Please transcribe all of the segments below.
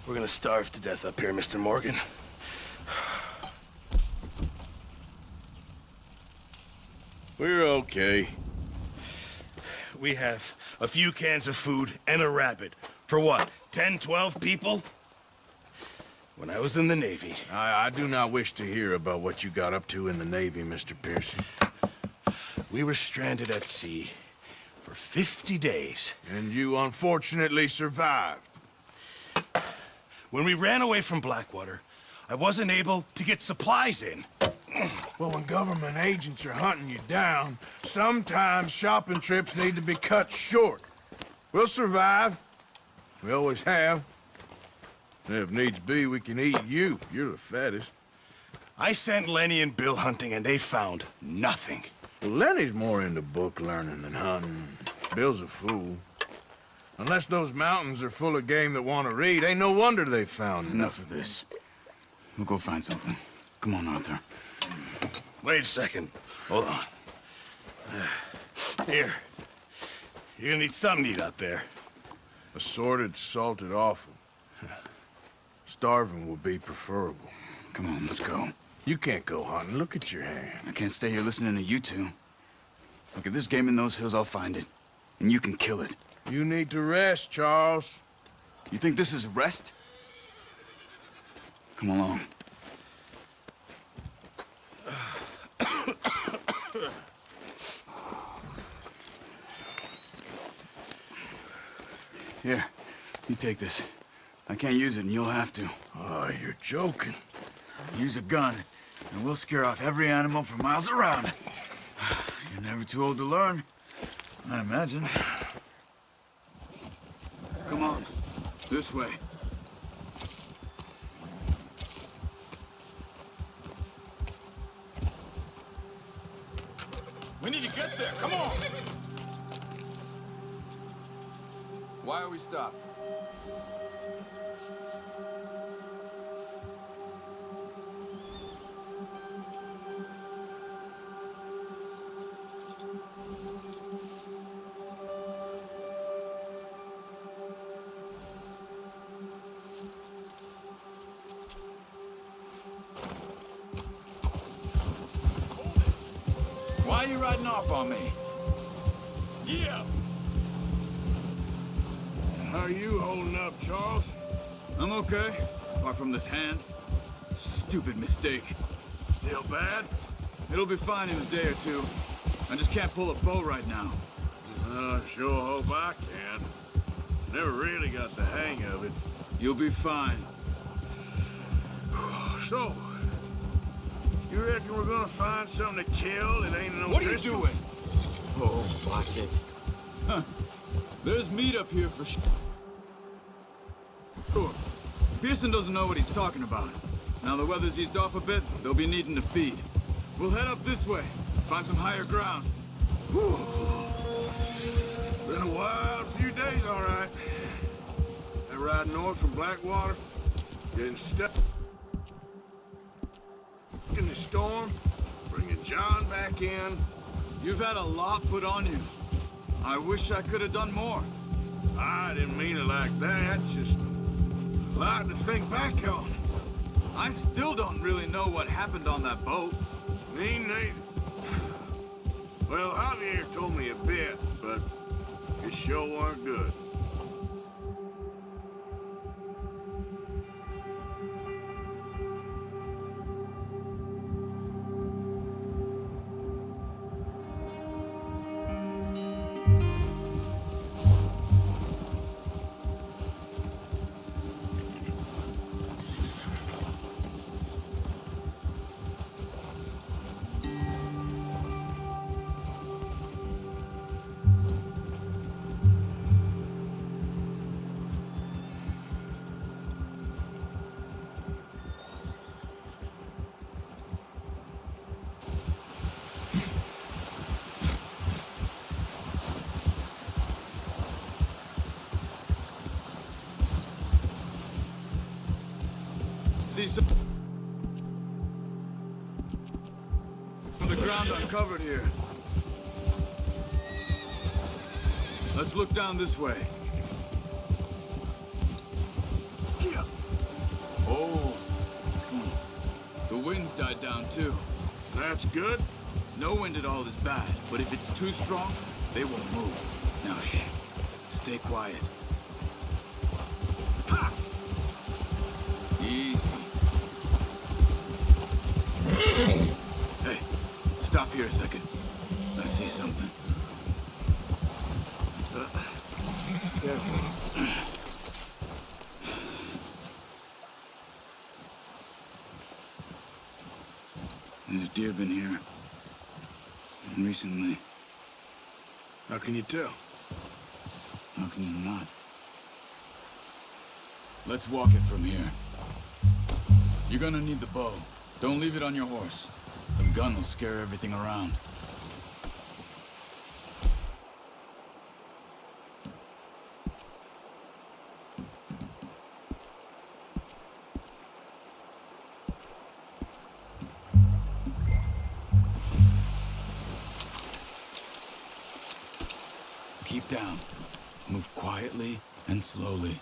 We're gonna starve to death up here, Mr. Morgan. We're okay. We have a few cans of food and a rabbit. For what, 10, 12 people? When I was in the Navy... I do not wish to hear about what you got up to in the Navy, Mr. Pearson. We were stranded at sea for 50 days. And you unfortunately survived. When we ran away from Blackwater, I wasn't able to get supplies in. Well, when government agents are hunting you down, sometimes shopping trips need to be cut short. We'll survive. We always have. And if needs be, we can eat you. You're the fattest. I sent Lenny and Bill hunting, and they found nothing. Well, Lenny's more into book learning than hunting. Bill's a fool. Unless those mountains are full of game that want to read, ain't no wonder they found Enough of this. We'll go find something. Come on, Arthur. Wait a second. Hold on. Here. You're gonna need something to eat out there. Assorted, salted offal. Starving would be preferable. Come on, let's go. You can't go hunting. Look at your hand. I can't stay here listening to you two. Look, if there's game in those hills, I'll find it. And you can kill it. You need to rest, Charles. You think this is rest? Come along. Here, you take this. I can't use it, and you'll have to. Oh, you're joking. Use a gun, and we'll scare off every animal for miles around. You're never too old to learn, I imagine. Come on, this way. We need to get there, come on! Why are we stopped? Why are you riding off on me? Yeah! How are you holding up, Charles? I'm okay, apart from this hand. Stupid mistake. Still bad? It'll be fine in a day or two. I just can't pull a bow right now. I sure hope I can. Never really got the hang of it. You'll be fine. So, you reckon we're gonna find something to kill that ain't no What are you Driscoll? doing? Oh, watch it. There's meat up here for sure. Pearson doesn't know what he's talking about. Now the weather's eased off a bit, they'll be needing to feed. We'll head up this way, find some higher ground. Whew. Been a wild few days, all right. That ride north from Blackwater, getting stuck in the storm, bringing John back in. You've had a lot put on you. I wish I could have done more. I didn't mean it like that, just a lot to think back on. I still don't really know what happened on that boat. Me neither. Well, Javier told me a bit, but it sure weren't good. See some... ground uncovered here. Let's look down this way. Oh. The wind's died down too. That's good. No wind at all is bad, but if it's too strong, they won't move. Now shh. Stay quiet. Ha! Easy. Hey, stop here a second. I see something. Careful. There's deer been here. Recently. How can you tell? How can you not? Let's walk it from here. You're gonna need the bow. Don't leave it on your horse. The gun will scare everything around. Keep down. Move quietly and slowly.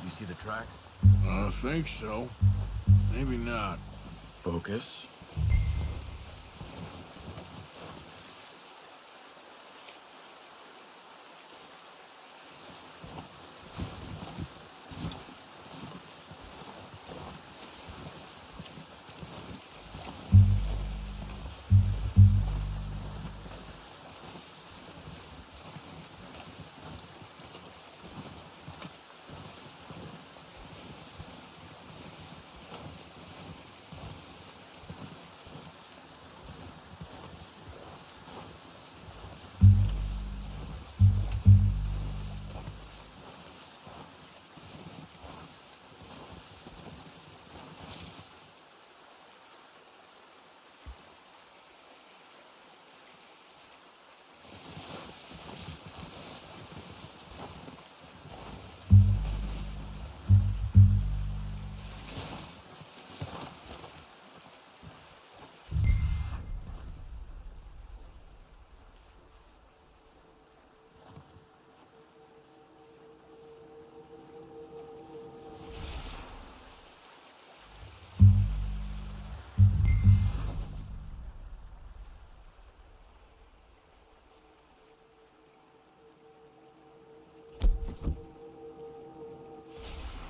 You see the tracks? I think so. Maybe not. Focus.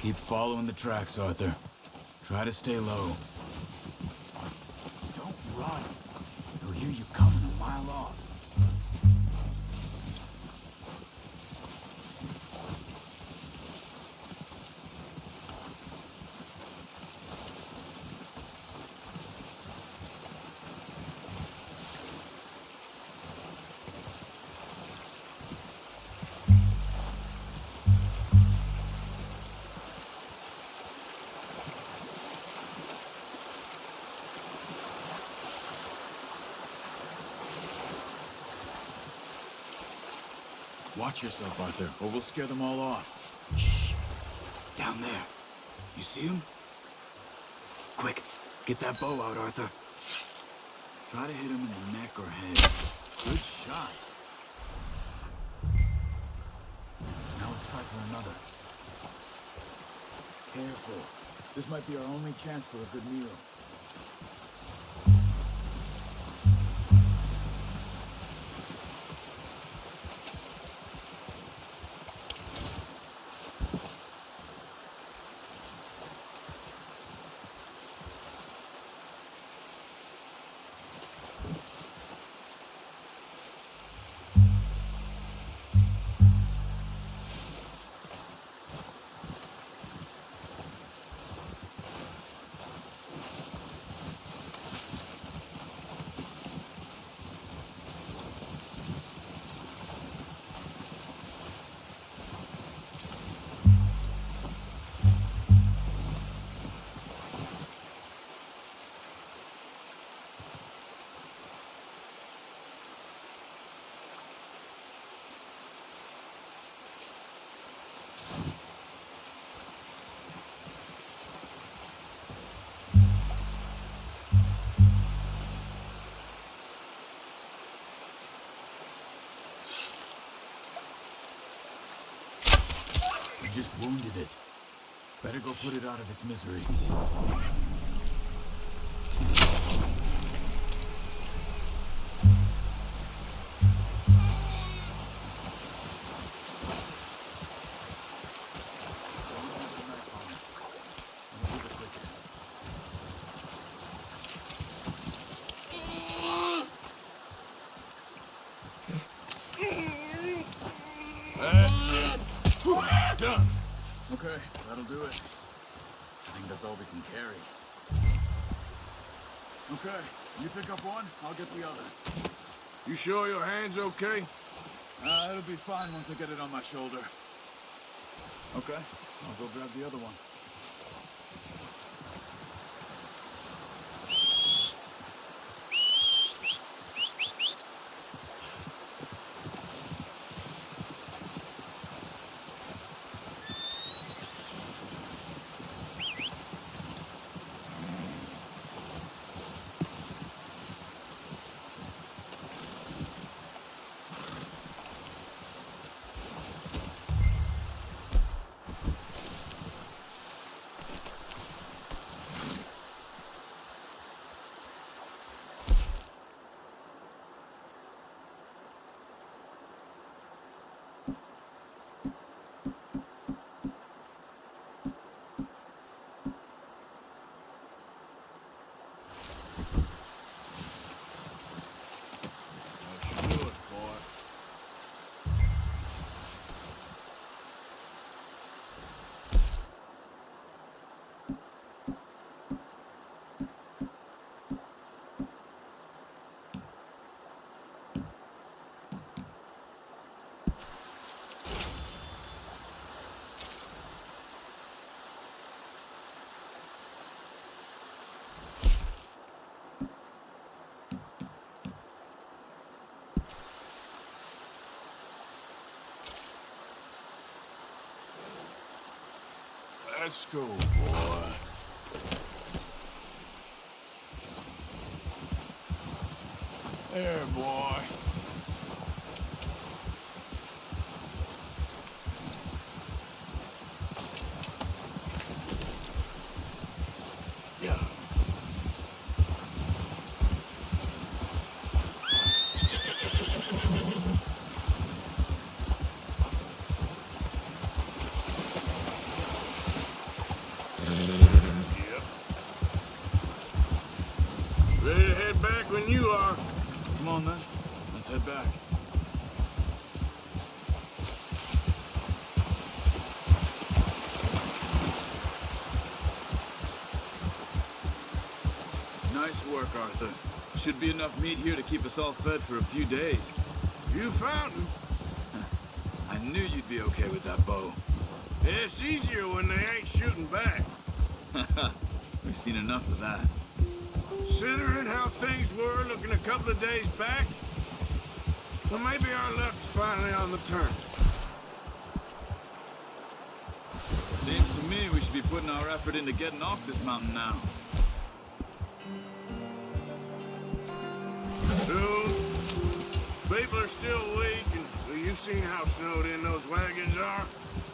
Keep following the tracks, Arthur. Try to stay low. Don't run. They'll hear you coming a mile off. Watch yourself, Arthur, or we'll scare them all off. Shh! Down there. You see him? Quick, get that bow out, Arthur. Try to hit him in the neck or head. Good shot. Now let's try for another. Careful. This might be our only chance for a good meal. just wounded it. Better go put it out of its misery. Done. Okay, that'll do it. I think that's all we can carry. Okay, you pick up one, I'll get the other. You sure your hand's okay? It'll be fine once I get it on my shoulder. Okay, I'll go grab the other one. Let's go, boy. There, boy. Yeah. Ready to head back when you are. Come on then, let's head back. Nice work, Arthur. Should be enough meat here to keep us all fed for a few days. You found him. I knew you'd be okay with that bow. It's easier when they ain't shooting back. We've seen enough of that. Considering how things were looking a couple of days back, well, maybe our luck's finally on the turn. Seems to me we should be putting our effort into getting off this mountain now. Soon. People are still weak, and well, you've seen how snowed in those wagons are.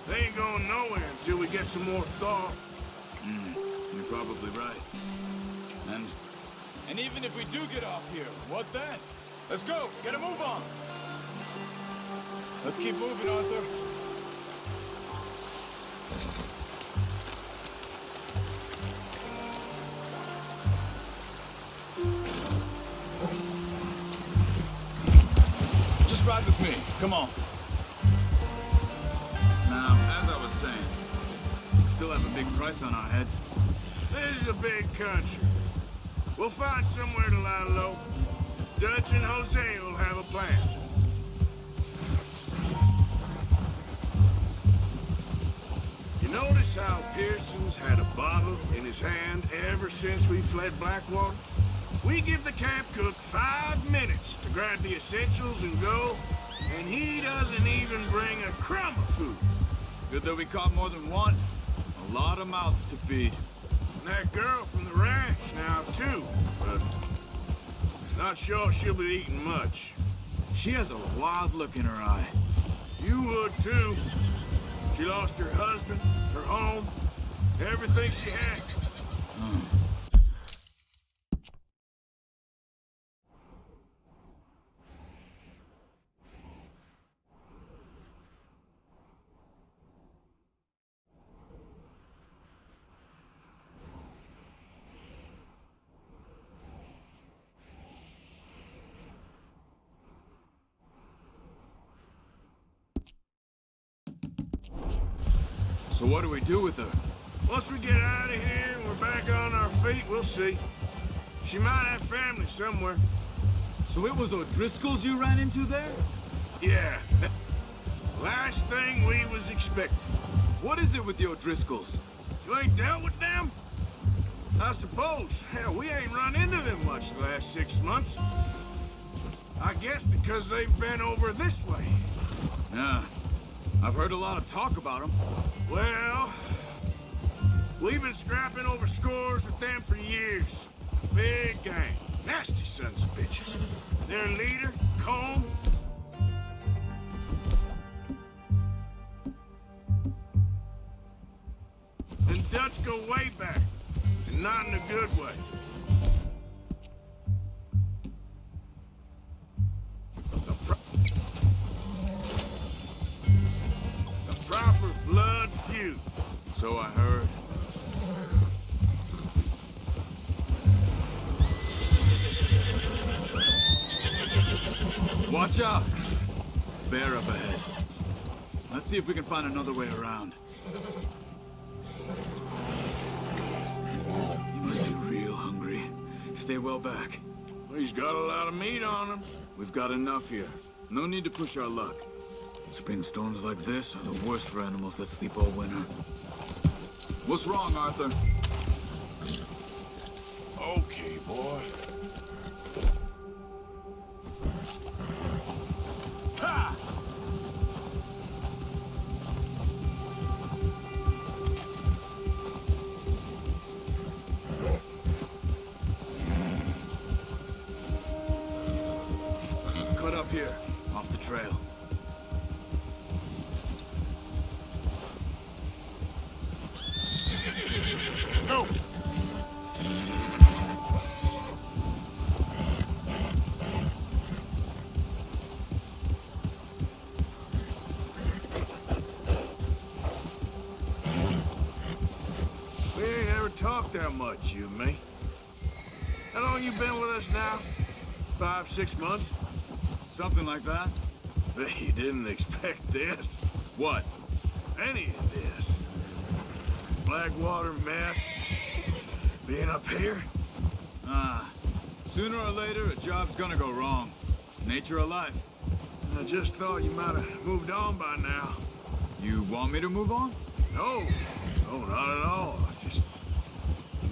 They ain't going nowhere until we get some more thaw. You're probably right. And even if we do get off here, what then? Let's go! Get a move on! Let's keep moving, Arthur. Just ride with me. Come on. Now, as I was saying, we still have a big price on our heads. This is a big country. We'll find somewhere to lie low. Dutch and Jose will have a plan. You notice how Pearson's had a bottle in his hand ever since we fled Blackwater? We give the camp cook 5 minutes to grab the essentials and go, and he doesn't even bring a crumb of food. Good that we caught more than one. A lot of mouths to feed. And that girl from the ranch now, too, but not sure she'll be eating much. She has a wild look in her eye. You would, too. She lost her husband, her home, everything she had. So what do we do with her? Once we get out of here and we're back on our feet, we'll see. She might have family somewhere. So it was O'Driscoll's you ran into there? Yeah. Last thing we was expecting. What is it with the O'Driscolls? You ain't dealt with them? I suppose. Hell, we ain't run into them much the last 6 months. I guess because they've been over this way. Yeah. I've heard a lot of talk about them. Well, we've been scrapping over scores with them for years. Big gang. Nasty sons of bitches. Their leader, Combe. And Dutch go way back. And not in a good way. A proper blood feud. So I heard. Watch out! Bear up ahead. Let's see if we can find another way around. You must be real hungry. Stay well back. He's got a lot of meat on him. We've got enough here. No need to push our luck. Spring storms like this are the worst for animals that sleep all winter. What's wrong, Arthur? Okay, boy. Ha! Cut up here, off the trail. No! We ain't ever talked that much, you and me. How long you been with us now? 5, 6 months? Something like that? Bet you didn't expect this. What? Any of this. Blackwater mess. Being up here? Sooner or later, a job's gonna go wrong. Nature of life. I just thought you might have moved on by now. You want me to move on? No. No, not at all. I just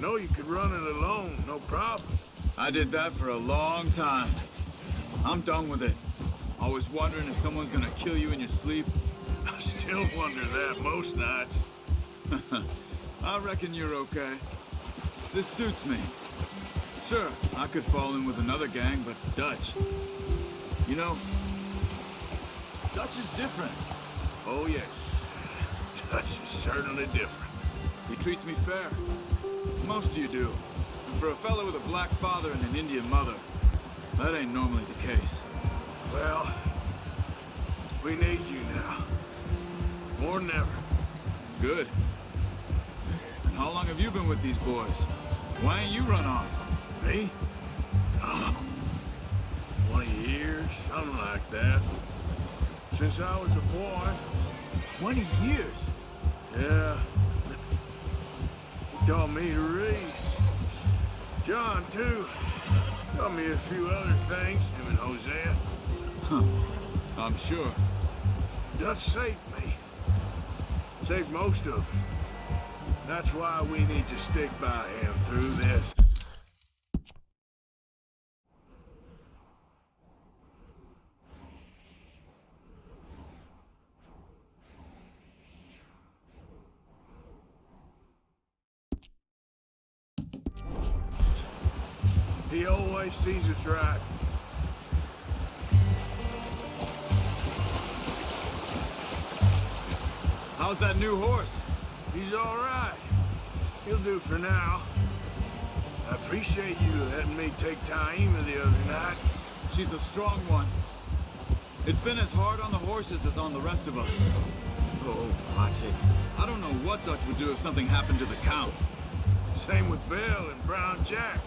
know you could run it alone, no problem. I did that for a long time. I'm done with it. Always wondering if someone's gonna kill you in your sleep. I still wonder that most nights. I reckon you're okay. This suits me. Sure, I could fall in with another gang, but Dutch... You know, Dutch is different. Oh, yes. Dutch is certainly different. He treats me fair. Most of you do. And for a fella with a black father and an Indian mother, that ain't normally the case. Well, we need you now. More than ever. Good. And how long have you been with these boys? Why ain't you run off? Me? 20 years, something like that. Since I was a boy. 20 years? Yeah. He taught me to read. John, too. Taught me a few other things, him and Hosea. Huh. I'm sure. Dutch saved me. Saved most of us. That's why we need to stick by him through this. He always sees us right. How's that new horse? He's all right. He'll do for now. I appreciate you letting me take Taima the other night. She's a strong one. It's been as hard on the horses as on the rest of us. Oh, watch it. I don't know what Dutch would do if something happened to the Count. Same with Bill and Brown Jack.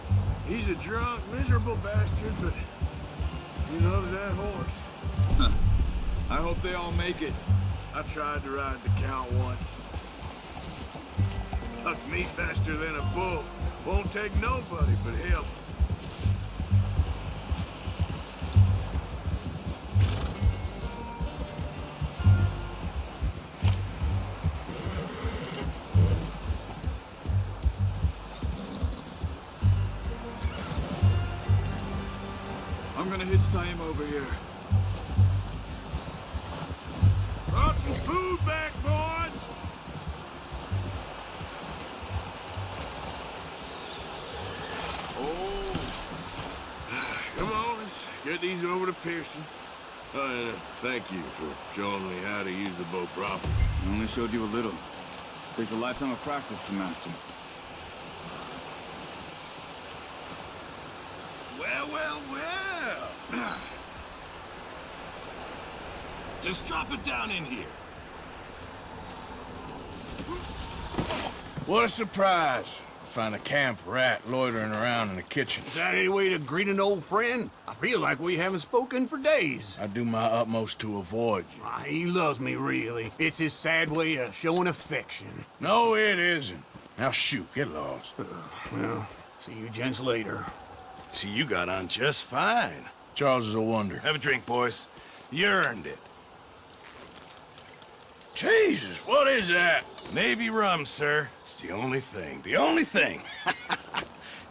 He's a drunk, miserable bastard, but he loves that horse. I hope they all make it. I tried to ride the Count once. Bucked me faster than a bull. Won't take nobody but him. I'm gonna hitch Taima over here. Brought some food back, boys! Oh. Come on, let's get these over to Pearson. And thank you for showing me how to use the bow properly. I only showed you a little. Takes a lifetime of practice to master. Well, well, well. Just drop it down in here. What a surprise. Find a camp rat loitering around in the kitchen. Is that any way to greet an old friend? I feel like we haven't spoken for days. I do my utmost to avoid you. He loves me, really. It's his sad way of showing affection. No, it isn't. Now shoot, get lost. Well, see you gents later. See, you got on just fine. Charles is a wonder. Have a drink, boys. You earned it. Jesus, what is that? Navy rum, sir. It's the only thing. The only thing.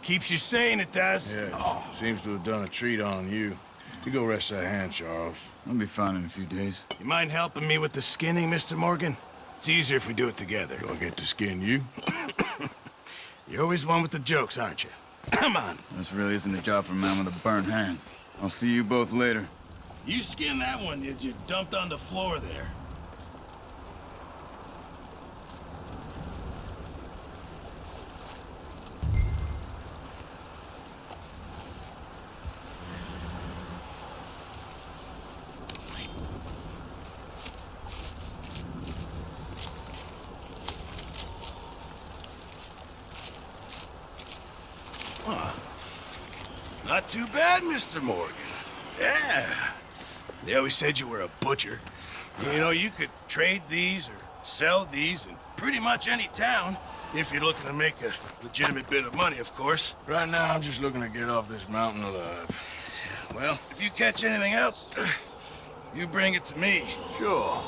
Keeps you sane, it does. Yes, seems to have done a treat on you. You go rest that hand, Charles. I'll be fine in a few days. You mind helping me with the skinning, Mr. Morgan? It's easier if we do it together. Do I get to skin you? You're always one with the jokes, aren't you? Come on. This really isn't a job for a man with a burnt hand. I'll see you both later. You skinned that one you dumped on the floor there. Not too bad, Mr. Morgan. Yeah. They always said you were a butcher. You know, you could trade these or sell these in pretty much any town. If you're looking to make a legitimate bit of money, of course. Right now, I'm just looking to get off this mountain alive. Well, if you catch anything else, you bring it to me. Sure.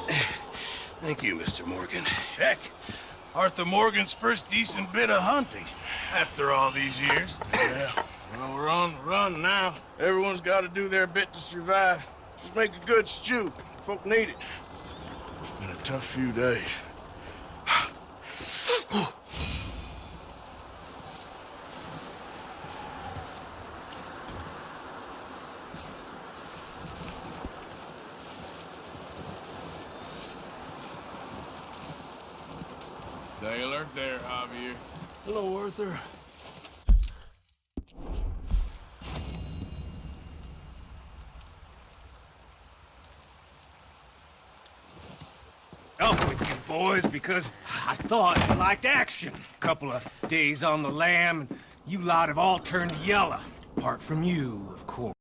Thank you, Mr. Morgan. Heck, Arthur Morgan's first decent bit of hunting after all these years. Yeah. Well, we're on the run now. Everyone's got to do their bit to survive. Just make a good stew. Folk need it. It's been a tough few days. Stay alert there, Javier. Hello, Arthur. Up with you boys because I thought you liked action. Couple of days on the lam, and you lot have all turned yellow. Apart from you, of course.